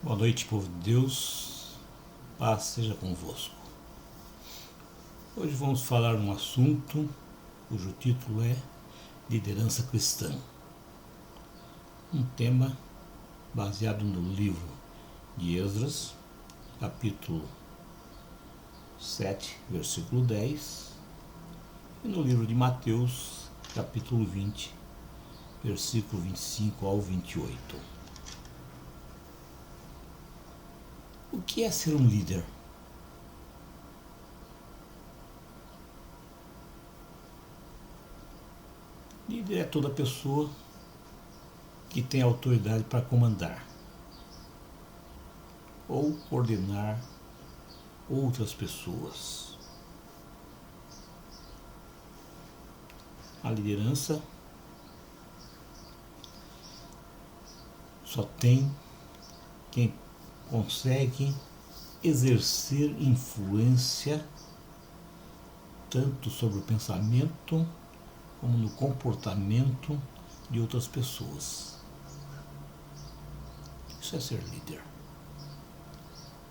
Boa noite, povo de Deus, paz seja convosco. Hoje vamos falar um assunto cujo título é Liderança Cristã. Um tema baseado no livro de Esdras, capítulo 7, versículo 10, e no livro de Mateus, capítulo 20, versículo 25 ao 28. O que é ser um líder? Líder é toda pessoa que tem autoridade para comandar ou ordenar outras pessoas. A liderança só tem quem consegue exercer influência tanto sobre o pensamento como no comportamento de outras pessoas. Isso é ser líder.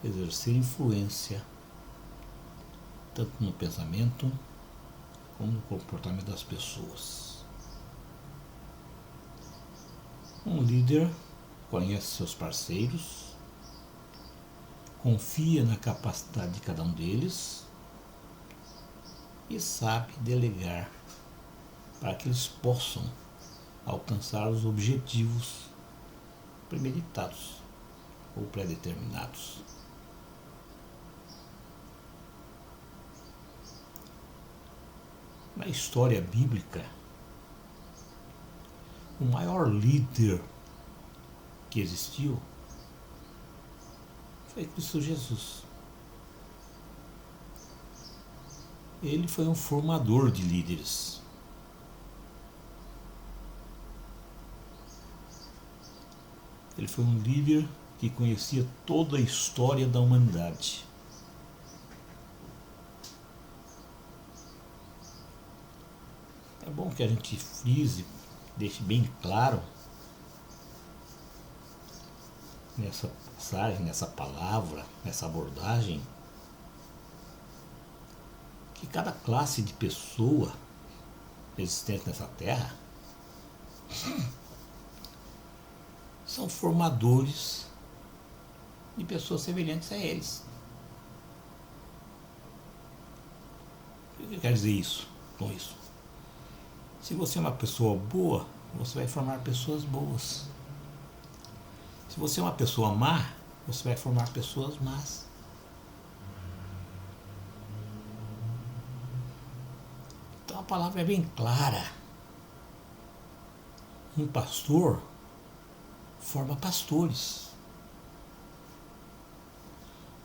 Exercer influência tanto no pensamento como no comportamento das pessoas. Um líder conhece seus parceiros, confia na capacidade de cada um deles e sabe delegar para que eles possam alcançar os objetivos premeditados ou pré-determinados. Na história bíblica, o maior líder que existiu foi Cristo Jesus. Ele foi um formador de líderes. Ele foi um líder que conhecia toda a história da humanidade. É bom que a gente frise, deixe bem claro nessa passagem, nessa palavra, nessa abordagem, que cada classe de pessoa existente nessa terra são formadores de pessoas semelhantes a eles. O que quer dizer isso com isso? Se você é uma pessoa boa, você vai formar pessoas boas. Se você é uma pessoa má, você vai formar pessoas más. Então a palavra é bem clara. Um pastor forma pastores.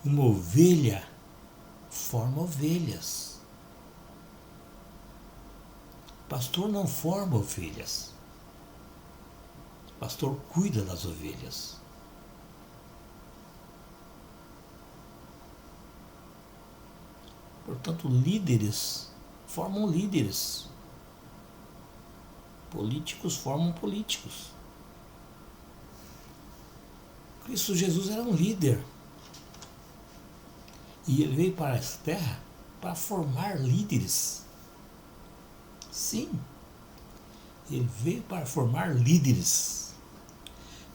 Uma ovelha forma ovelhas. O pastor não forma ovelhas. O pastor cuida das ovelhas. Portanto, líderes formam líderes. Políticos formam políticos. Cristo Jesus era um líder. E ele veio para essa terra para formar líderes. Sim, ele veio para formar líderes.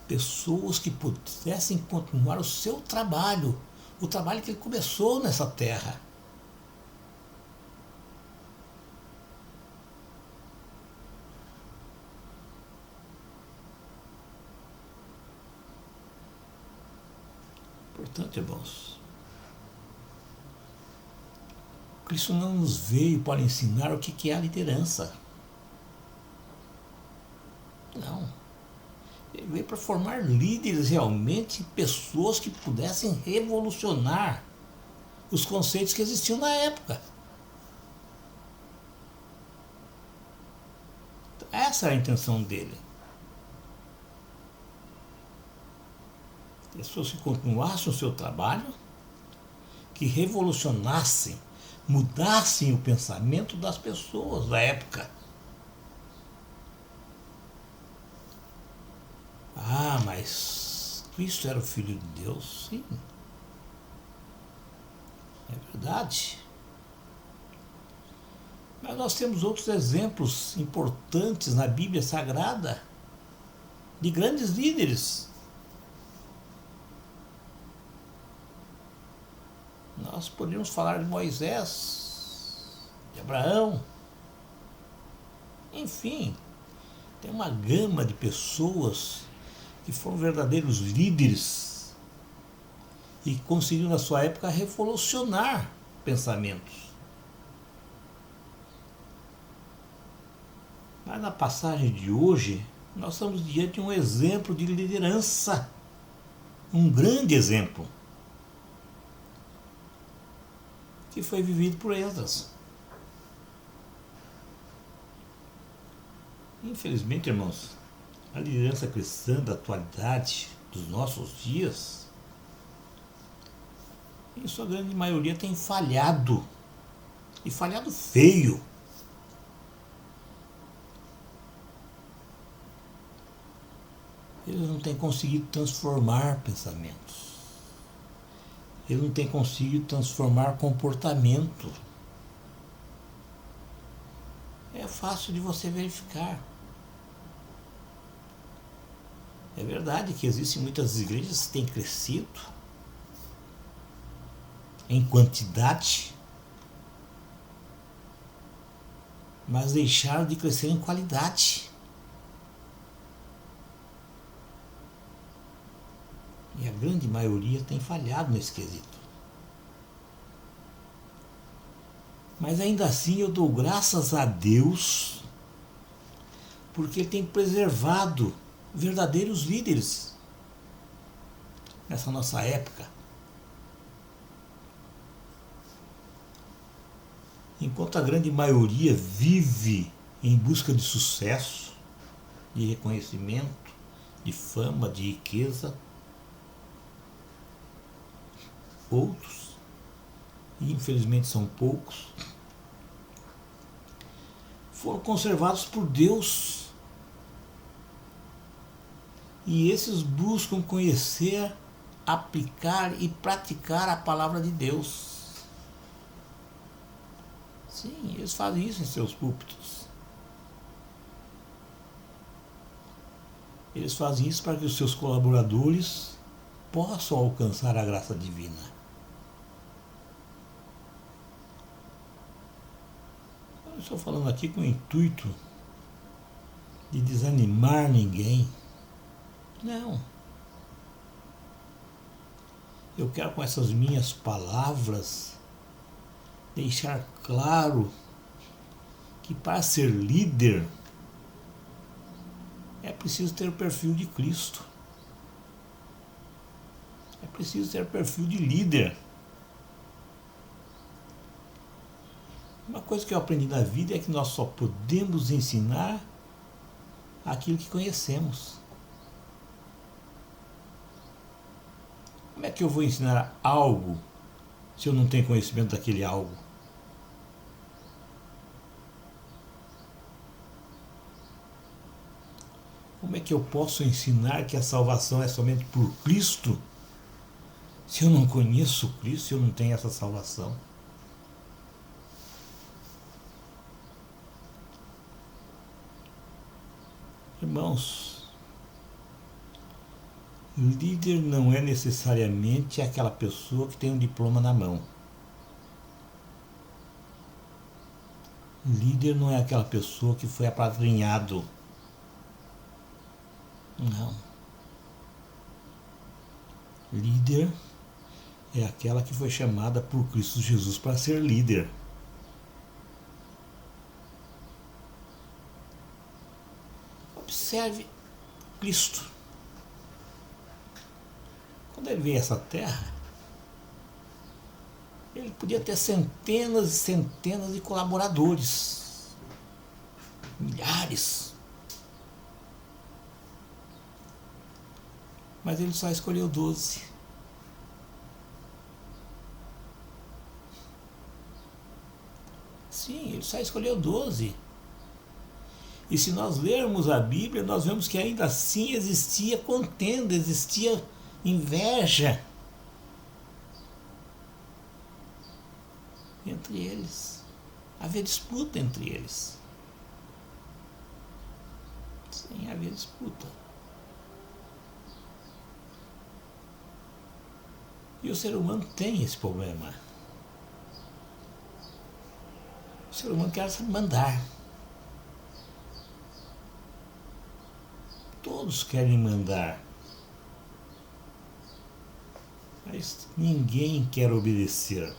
Pessoas que pudessem continuar o seu trabalho, o trabalho que ele começou nessa terra. Portanto, irmãos, Cristo não nos veio para ensinar o que é a liderança. Não. Ele veio para formar líderes realmente, pessoas que pudessem revolucionar os conceitos que existiam na época. Essa era a intenção dele. Pessoas que continuassem o seu trabalho, que revolucionassem, mudassem o pensamento das pessoas da época. Ah, mas Cristo era o Filho de Deus, sim. É verdade. Mas nós temos outros exemplos importantes na Bíblia Sagrada de grandes líderes. Nós poderíamos falar de Moisés, de Abraão, enfim, tem uma gama de pessoas que foram verdadeiros líderes e conseguiram na sua época revolucionar pensamentos. Mas na passagem de hoje, nós estamos diante de um exemplo de liderança, um grande exemplo, que foi vivido por Esdras. Infelizmente, irmãos, a liderança cristã da atualidade, dos nossos dias, em sua grande maioria tem falhado, e falhado feio. Eles não têm conseguido transformar pensamentos. Eles não têm conseguido transformar comportamento. É fácil de você verificar. É verdade que existem muitas igrejas que têm crescido em quantidade, mas deixaram de crescer em qualidade. E a grande maioria tem falhado nesse quesito. Mas ainda assim eu dou graças a Deus, porque Ele tem preservado verdadeiros líderes nessa nossa época. Enquanto a grande maioria vive em busca de sucesso, de reconhecimento, de fama, de riqueza, outros, e infelizmente são poucos, foram conservados por Deus. E esses buscam conhecer, aplicar e praticar a palavra de Deus. Sim, eles fazem isso em seus púlpitos. Eles fazem isso para que os seus colaboradores possam alcançar a graça divina. Eu não estou falando aqui com o intuito de desanimar ninguém. Não. Eu quero com essas minhas palavras deixar claro que para ser líder é preciso ter o perfil de Cristo. É preciso ter o perfil de líder. Uma coisa que eu aprendi na vida é que nós só podemos ensinar aquilo que conhecemos. Como é que eu vou ensinar algo se eu não tenho conhecimento daquele algo? Como é que eu posso ensinar que a salvação é somente por Cristo se eu não conheço Cristo, se eu não tenho essa salvação? Irmãos, líder não é necessariamente aquela pessoa que tem um diploma na mão. Líder não é aquela pessoa que foi apadrinhado. Não. Líder é aquela que foi chamada por Cristo Jesus para ser líder. Observe Cristo. Quando ele veio a essa terra, ele podia ter centenas e centenas de colaboradores, milhares. Mas ele só escolheu 12. Sim, ele só escolheu 12. E se nós lermos a Bíblia, nós vemos que ainda assim existia contenda, existia inveja entre eles, havia disputa entre eles. Sim, havia disputa. E o ser humano tem esse problema. O ser humano quer mandar. Todos querem mandar. Mas ninguém quer obedecer.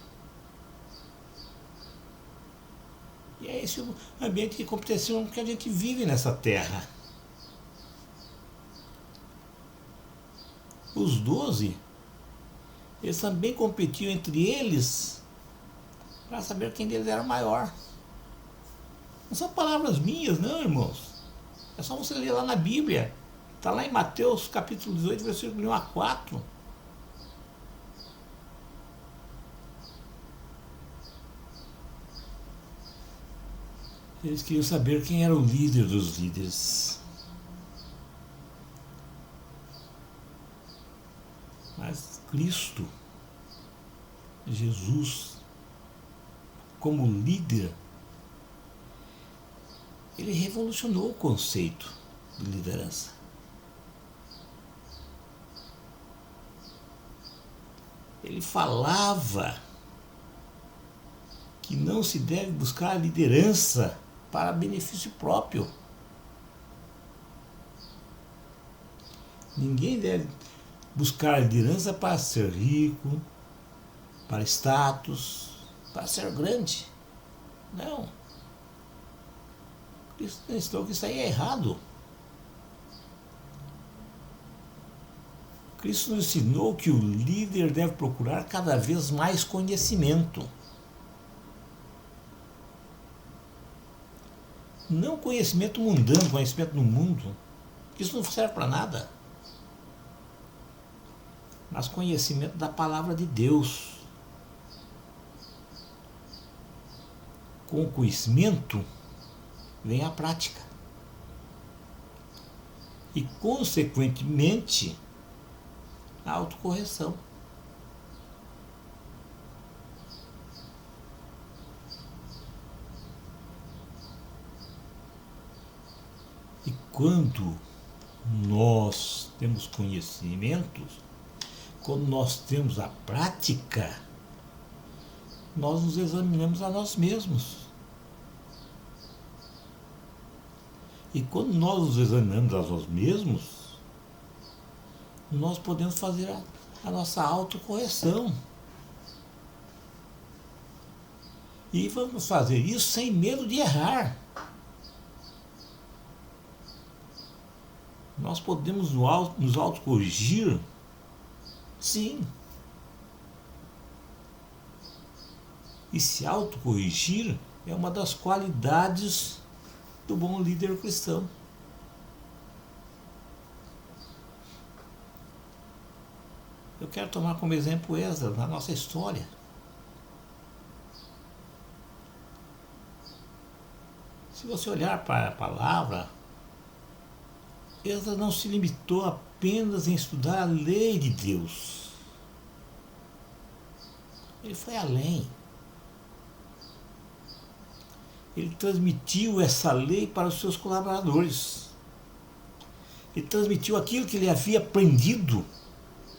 E é esse o ambiente de competição que a gente vive nessa terra. Os 12, eles também competiam entre eles para saber quem deles era o maior. Não são palavras minhas, não, irmãos. É só você ler lá na Bíblia. Está lá em Mateus capítulo 18, versículo 1 a 4. Eles queriam saber quem era o líder dos líderes. Mas Cristo, Jesus, como líder, ele revolucionou o conceito de liderança. Ele falava que não se deve buscar a liderança para benefício próprio. Ninguém deve buscar a liderança para ser rico, para status, para ser grande. Não. Cristo ensinou que isso aí é errado. Cristo nos ensinou que o líder deve procurar cada vez mais conhecimento. Não conhecimento mundano, conhecimento do mundo. Isso não serve para nada. Mas conhecimento da palavra de Deus. Com o conhecimento vem a prática. E, consequentemente, a autocorreção. E quando nós temos conhecimentos, quando nós temos a prática, nós nos examinamos a nós mesmos. E quando nós nos examinamos a nós mesmos, nós podemos fazer a nossa autocorreção. E vamos fazer isso sem medo de errar. Nós podemos nos autocorrigir, sim. E se autocorrigir é uma das qualidades do bom líder cristão. Eu quero tomar como exemplo Esdras na nossa história. Se você olhar para a palavra, Esdras não se limitou apenas em estudar a lei de Deus. Ele foi além. Ele transmitiu essa lei para os seus colaboradores. Ele transmitiu aquilo que ele havia aprendido.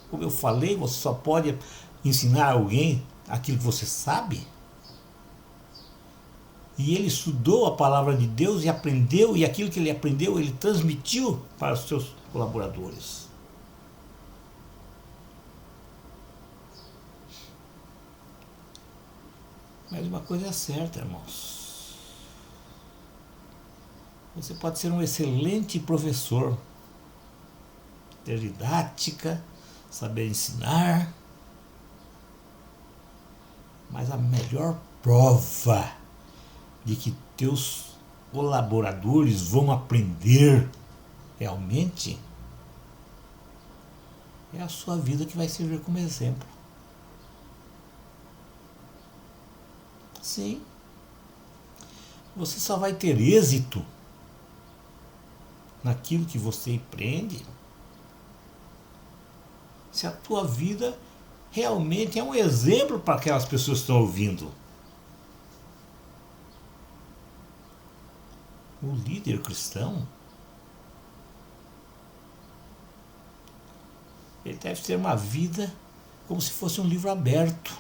Como eu falei, você só pode ensinar alguém aquilo que você sabe. E ele estudou a palavra de Deus e aprendeu, e aquilo que ele aprendeu, ele transmitiu para os seus colaboradores. Mas uma coisa é certa, irmãos. Você pode ser um excelente professor, ter didática, saber ensinar, mas a melhor prova de que teus colaboradores vão aprender realmente é a sua vida que vai servir como exemplo. Sim. Você só vai ter êxito naquilo que você empreende se a tua vida realmente é um exemplo para aquelas pessoas que estão ouvindo. O líder cristão, ele deve ter uma vida como se fosse um livro aberto.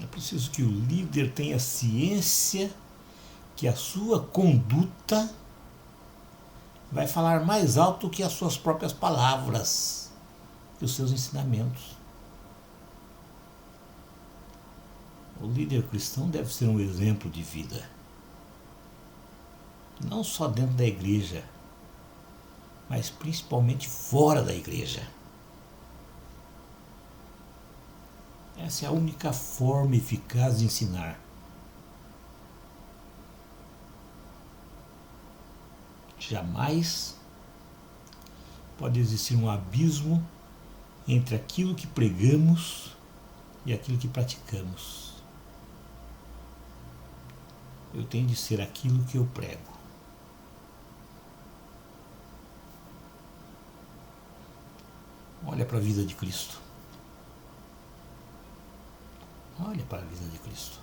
É preciso que o líder tenha ciência que a sua conduta vai falar mais alto que as suas próprias palavras, que os seus ensinamentos. O líder cristão deve ser um exemplo de vida. Não só dentro da igreja, mas principalmente fora da igreja. Essa é a única forma eficaz de ensinar. Jamais pode existir um abismo entre aquilo que pregamos e aquilo que praticamos. Eu tenho de ser aquilo que eu prego. Olha para a vida de Cristo. Olha para a vida de Cristo.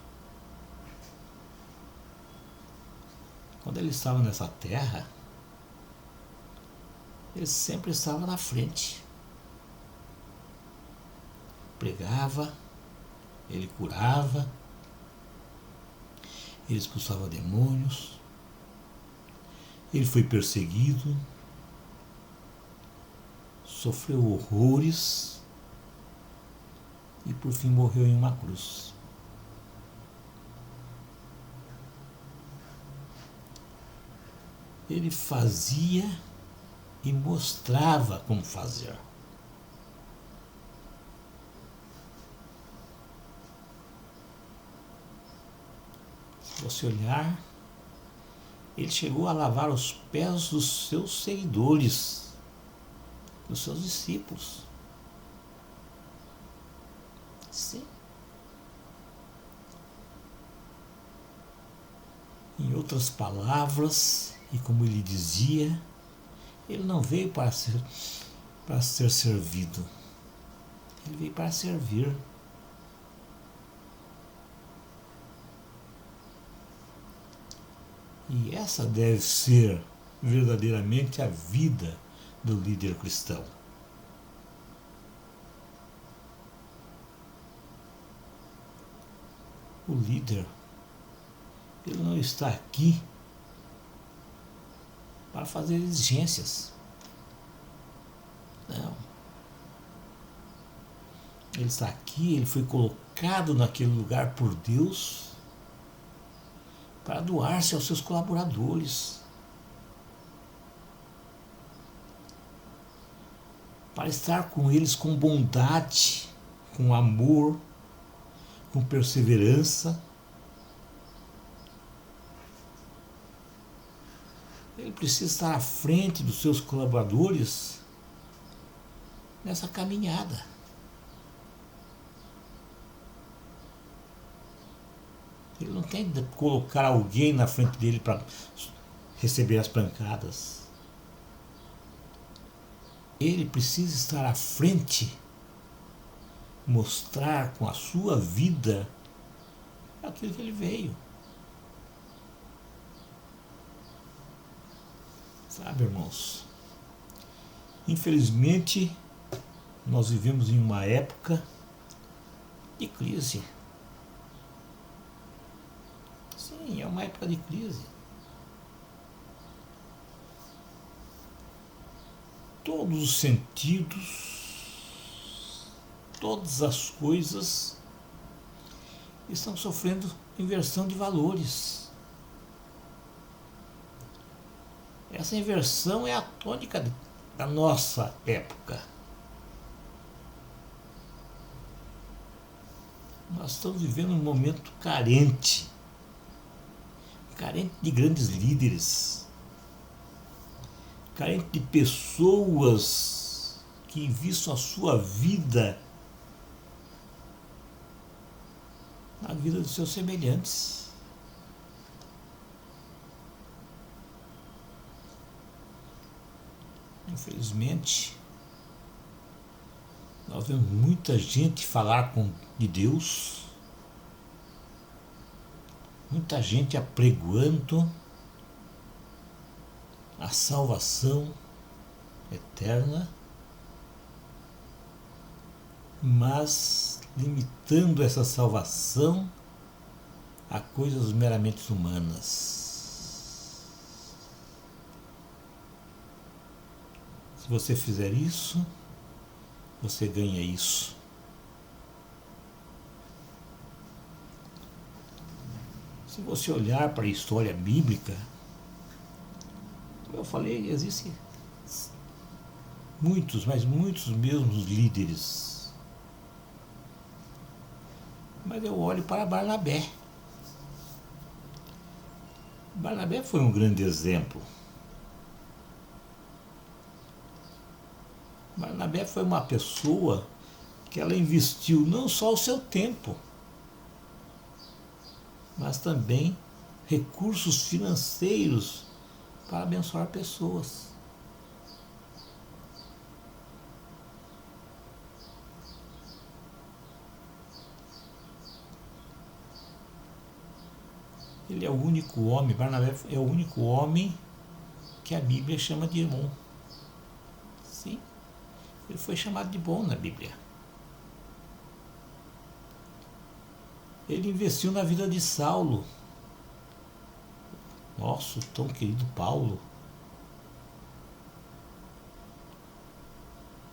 Quando ele estava nessa terra, ele sempre estava na frente. Pregava, ele curava, ele expulsava demônios, ele foi perseguido, sofreu horrores e por fim morreu em uma cruz. Ele fazia e mostrava como fazer. Se você olhar, ele chegou a lavar os pés dos seus seguidores, dos seus discípulos. Sim. Em outras palavras, e como ele dizia, ele não veio para ser servido. Ele veio para servir. E essa deve ser verdadeiramente a vida do líder cristão. O líder, ele não está aqui para fazer exigências. Não. Ele está aqui, ele foi colocado naquele lugar por Deus para doar-se aos seus colaboradores, para estar com eles com bondade, com amor, com perseverança. Ele precisa estar à frente dos seus colaboradores nessa caminhada. Ele não tem de colocar alguém na frente dele para receber as pancadas. Ele precisa estar à frente, mostrar com a sua vida aquilo que ele veio. Sabe, irmãos, infelizmente nós vivemos em uma época de crise. Sim, é uma época de crise. Todos os sentidos, todas as coisas estão sofrendo inversão de valores. Essa inversão é a tônica da nossa época. Nós estamos vivendo um momento carente de grandes líderes, carente de pessoas que investam a sua vida na vida dos seus semelhantes. Infelizmente, nós vemos muita gente falar de Deus, muita gente apregoando a salvação eterna, mas limitando essa salvação a coisas meramente humanas. Se você fizer isso, você ganha isso. Se você olhar para a história bíblica, como eu falei, existem muitos, mas muitos mesmos líderes. Mas eu olho para Barnabé. Barnabé foi um grande exemplo. Barnabé foi uma pessoa que ela investiu não só o seu tempo, mas também recursos financeiros para abençoar pessoas. Ele é o único homem, Barnabé é o único homem que a Bíblia chama de irmão. Sim, ele foi chamado de bom na Bíblia. Ele investiu na vida de Saulo, nosso tão querido Paulo.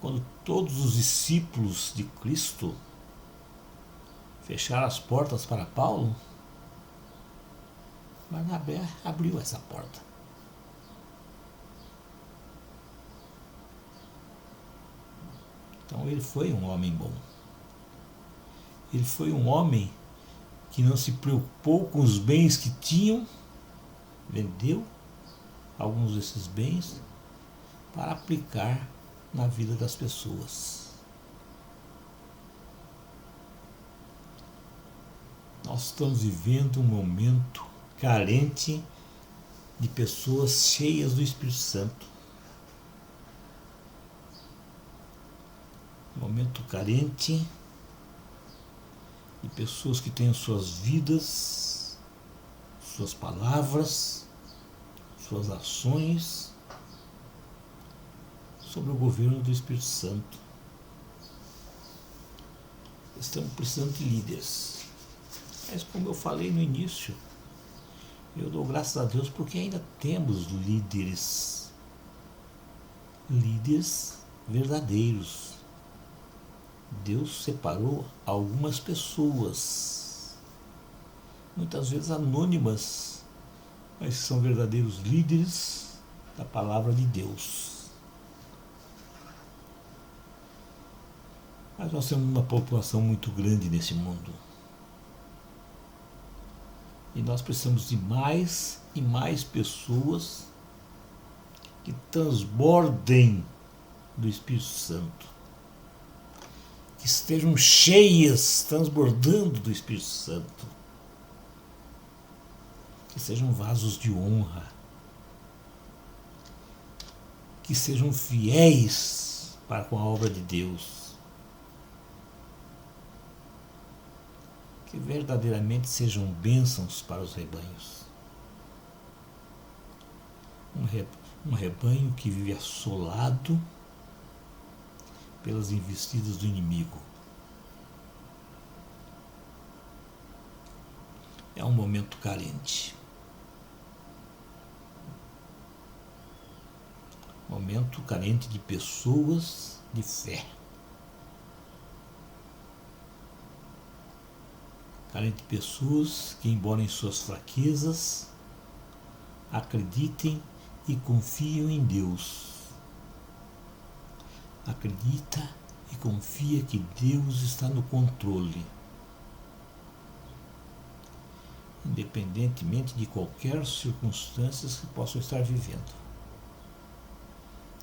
Quando todos os discípulos de Cristo fecharam as portas para Paulo, Barnabé abriu essa porta. Então ele foi um homem bom. Ele foi um homem que não se preocupou com os bens que tinham, vendeu alguns desses bens para aplicar na vida das pessoas. Nós estamos vivendo um momento carente de pessoas cheias do Espírito Santo. Um momento carente de pessoas que têm suas vidas, suas palavras, suas ações sobre o governo do Espírito Santo. Estamos precisando de líderes. Mas como eu falei no início, eu dou graças a Deus porque ainda temos líderes verdadeiros. Deus separou algumas pessoas, muitas vezes anônimas, mas são verdadeiros líderes da palavra de Deus. Mas nós temos uma população muito grande nesse mundo. E nós precisamos de mais e mais pessoas que transbordem do Espírito Santo. Que estejam cheias, transbordando do Espírito Santo. Que sejam vasos de honra. Que sejam fiéis para com a obra de Deus. Que verdadeiramente sejam bênçãos para os rebanhos. Um rebanho que vive assolado pelas investidas do inimigo. É um momento carente. Momento carente de pessoas de fé. Carente de pessoas que, embora em suas fraquezas, acreditem e confiam em Deus. Acredita e confia que Deus está no controle. Independentemente de qualquer circunstância que possam estar vivendo.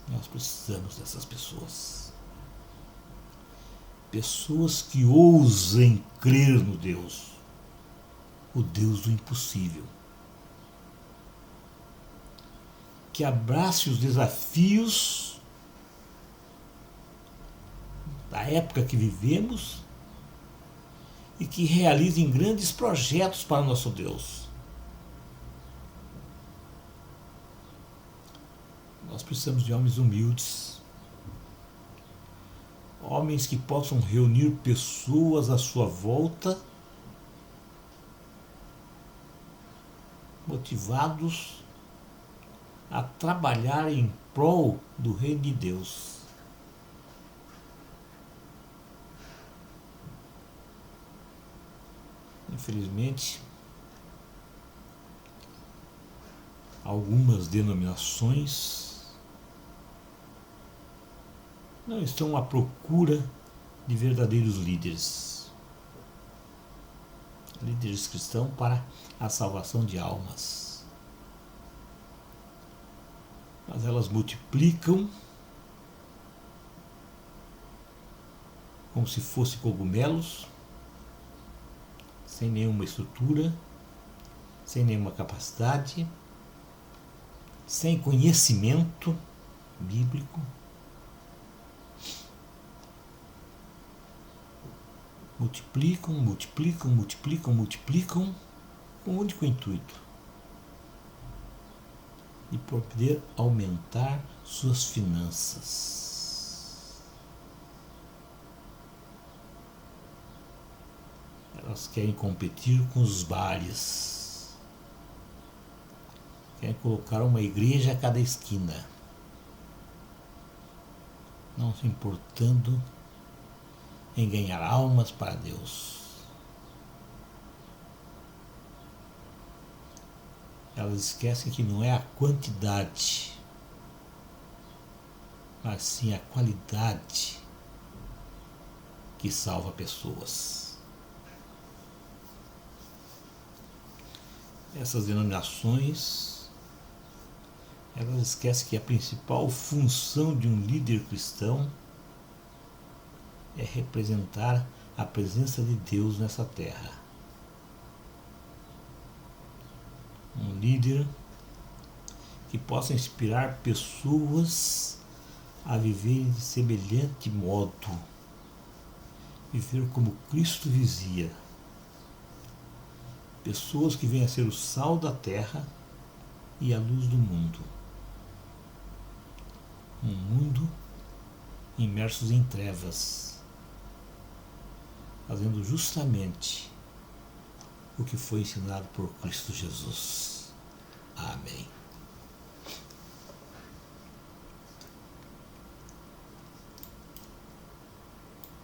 Nós precisamos dessas pessoas. Pessoas que ousem crer no Deus, o Deus do impossível. Que abrace os desafios da época que vivemos e que realizem grandes projetos para nosso Deus. Nós precisamos de homens humildes, homens que possam reunir pessoas à sua volta, motivados a trabalhar em prol do reino de Deus. Infelizmente, algumas denominações não estão à procura de verdadeiros líderes, líderes cristãos para a salvação de almas. Mas elas multiplicam como se fossem cogumelos, sem nenhuma estrutura, sem nenhuma capacidade, sem conhecimento bíblico. Multiplicam, multiplicam, multiplicam, multiplicam, com o único intuito de poder aumentar suas finanças. Elas querem competir com os bares, querem colocar uma igreja a cada esquina, não se importando em ganhar almas para Deus. Elas esquecem que não é a quantidade, mas sim a qualidade que salva pessoas. Essas denominações, elas esquecem que a principal função de um líder cristão é representar a presença de Deus nessa terra. Um líder que possa inspirar pessoas a viver de semelhante modo, viver como Cristo vivia. Pessoas que venham a ser o sal da terra e a luz do mundo. Um mundo imersos em trevas, fazendo justamente o que foi ensinado por Cristo Jesus. Amém.